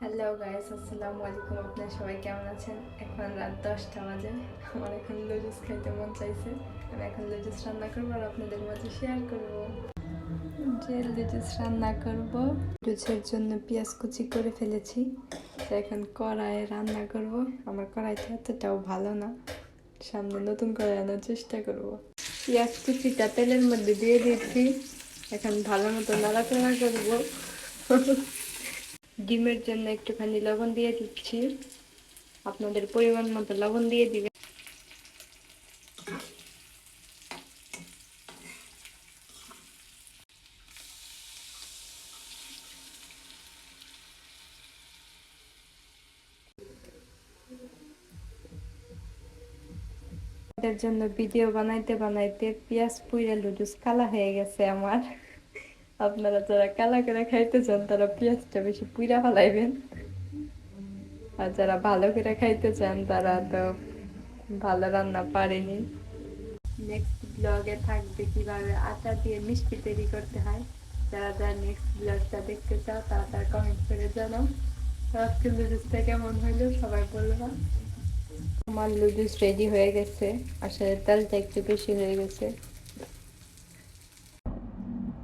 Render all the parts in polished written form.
Hello guys, আসসালামু আলাইকুম। আপনারা সবাই কেমন আছেন? এখন রাত 10টা বাজে। আমার এখন লুডুস খাইতে মন চাইছে। আমি এখন লুডুস রান্না করবো আর আপনাদের মাঝে শেয়ার করবো যে লুডুস রান্না করবো। লুডুসের জন্য পেঁয়াজ কুচি করে ফেলেছি, তো এখন কড়াইয়ে রান্না করব। আমার কড়াইটা এতটাও ভালো না, সামনে নতুন কড়াই আনার চেষ্টা করব। পেঁয়াজ কুচিটা তেলের মধ্যে দিয়ে দিচ্ছি, এখন ভালো মতো নাড়াচাড়া করবো। ডিমের জন্য একটুখানি লবণ দিয়ে দিচ্ছি, আপনাদের পরিমাণ মতো লবণ দিয়ে দিবেন। এর জন্য ভিডিও বানাইতে বানাইতে পেঁয়াজ পুইরা লুডুস কালা হয়ে গেছে আমার। আপনারা যারা কালা করে খাইতে চান তারা পেঁয়াজটা বেশি পুইরা ফেলাইবেন, আর যারা ভালো করে খাইতে চান তারা তো ভালো রান্না পারেনি। নেক্সট ব্লগে থাকবে কিভাবে আটা দিয়ে মিষ্টি তৈরি করতে হয়। যারা যারা নেক্সট ব্লগটা দেখতে চাও তারা তারা কমেন্ট করে জানাও। আজকে লুডুসটা কেমন হইলো সবাই বলবা। আমার লুডুস রেডি হয়ে গেছে, আসলে তেলটা একটু বেশি হয়ে গেছে।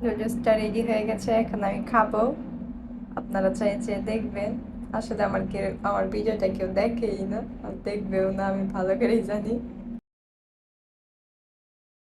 লুডুসটা রেডি হয়ে গেছে, এখন আমি খাবো। আপনারা চাইছে দেখবেন। আসলে আমার ভিডিওটা কেউ দেখেই না, আর দেখবেও না, আমি ভালো করেই জানি।